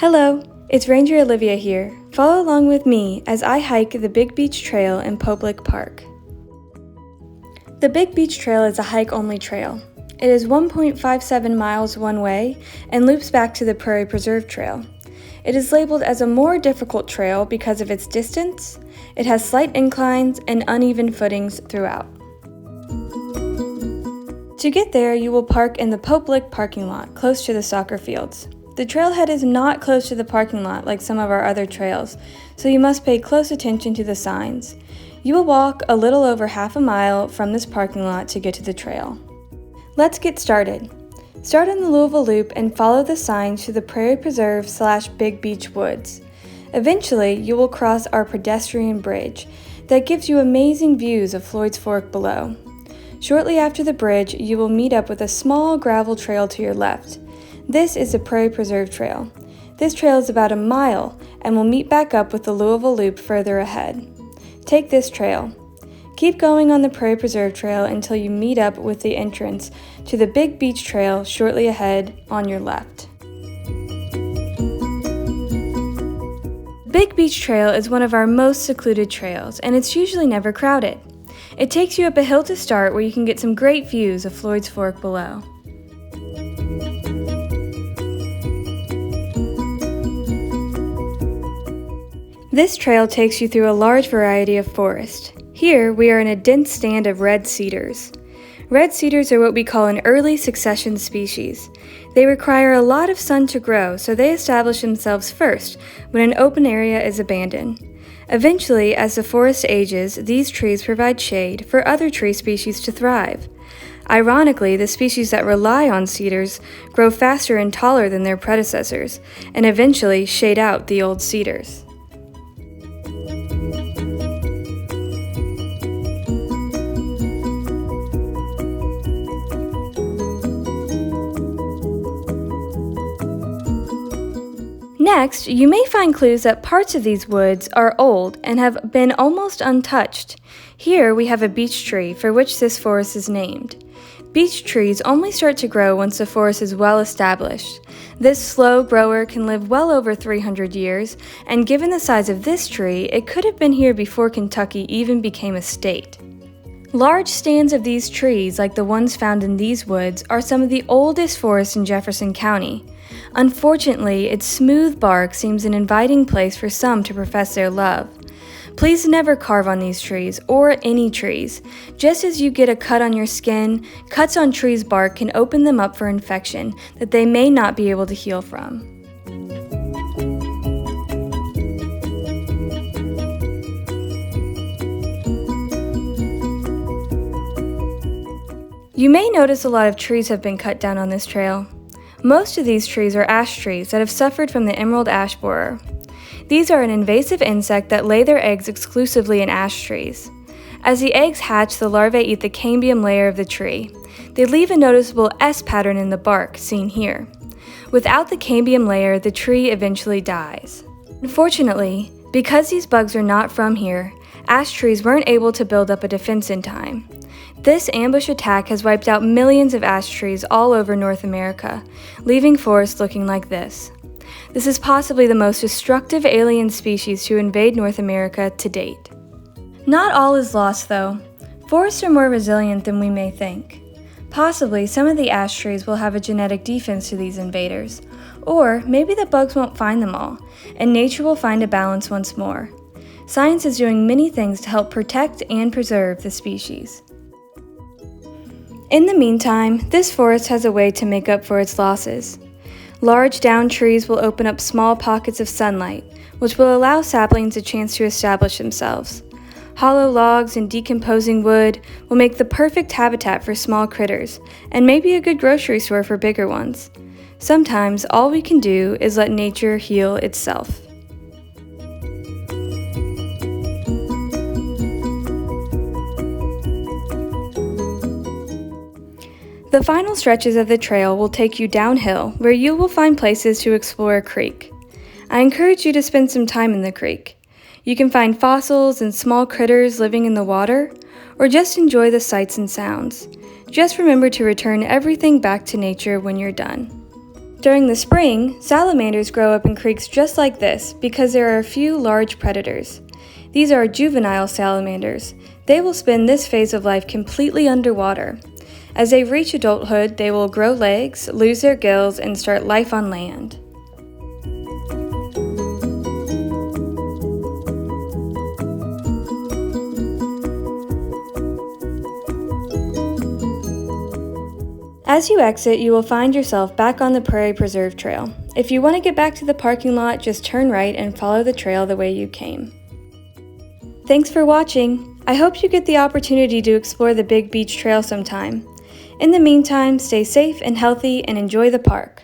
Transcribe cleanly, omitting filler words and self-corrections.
Hello, it's Ranger Olivia here. Follow along with me as I hike the Big Beech Trail in Public Park. The Big Beech Trail is a hike-only trail. It is 1.57 miles one way and loops back to the Prairie Preserve Trail. It is labeled as a more difficult trail because of its distance. It has slight inclines and uneven footings throughout. To get there, you will park in the public parking lot close to the soccer fields. The trailhead is not close to the parking lot like some of our other trails, so you must pay close attention to the signs. You will walk a little over half a mile from this parking lot to get to the trail. Let's get started. Start on the Louisville Loop and follow the signs to the Prairie Preserve / Big Beech Woods. Eventually, you will cross our pedestrian bridge that gives you amazing views of Floyd's Fork below. Shortly after the bridge, you will meet up with a small gravel trail to your left. This is the Prairie Preserve Trail. This trail is about a mile and will meet back up with the Louisville Loop further ahead. Take this trail. Keep going on the Prairie Preserve Trail until you meet up with the entrance to the Big Beech Trail shortly ahead on your left. Big Beech Trail is one of our most secluded trails, and it's usually never crowded. It takes you up a hill to start where you can get some great views of Floyd's Fork below. This trail takes you through a large variety of forest. Here, we are in a dense stand of red cedars. Red cedars are what we call an early succession species. They require a lot of sun to grow, so they establish themselves first when an open area is abandoned. Eventually, as the forest ages, these trees provide shade for other tree species to thrive. Ironically, the species that rely on cedars grow faster and taller than their predecessors, and eventually shade out the old cedars. Next, you may find clues that parts of these woods are old and have been almost untouched. Here we have a beech tree for which this forest is named. Beech trees only start to grow once the forest is well established. This slow grower can live well over 300 years, and given the size of this tree, it could have been here before Kentucky even became a state. Large stands of these trees, like the ones found in these woods, are some of the oldest forests in Jefferson County. Unfortunately, its smooth bark seems an inviting place for some to profess their love. Please never carve on these trees, or any trees. Just as you get a cut on your skin, cuts on trees' bark can open them up for infection that they may not be able to heal from. You may notice a lot of trees have been cut down on this trail. Most of these trees are ash trees that have suffered from the emerald ash borer. These are an invasive insect that lay their eggs exclusively in ash trees. As the eggs hatch, the larvae eat the cambium layer of the tree. They leave a noticeable S pattern in the bark, seen here. Without the cambium layer, the tree eventually dies. Unfortunately, because these bugs are not from here, ash trees weren't able to build up a defense in time. This ambush attack has wiped out millions of ash trees all over North America, leaving forests looking like this. This is possibly the most destructive alien species to invade North America to date. Not all is lost though. Forests are more resilient than we may think. Possibly some of the ash trees will have a genetic defense to these invaders, or maybe the bugs won't find them all, and nature will find a balance once more. Science is doing many things to help protect and preserve the species. In the meantime, this forest has a way to make up for its losses. Large downed trees will open up small pockets of sunlight, which will allow saplings a chance to establish themselves. Hollow logs and decomposing wood will make the perfect habitat for small critters, and maybe a good grocery store for bigger ones. Sometimes all we can do is let nature heal itself. The final stretches of the trail will take you downhill, where you will find places to explore a creek. I encourage you to spend some time in the creek. You can find fossils and small critters living in the water, or just enjoy the sights and sounds. Just remember to return everything back to nature when you're done. During the spring, salamanders grow up in creeks just like this because there are a few large predators. These are juvenile salamanders. They will spend this phase of life completely underwater. As they reach adulthood, they will grow legs, lose their gills, and start life on land. As you exit, you will find yourself back on the Prairie Preserve Trail. If you want to get back to the parking lot, just turn right and follow the trail the way you came. Thanks for watching. I hope you get the opportunity to explore the Big Beech Trail sometime. In the meantime, stay safe and healthy and enjoy the park.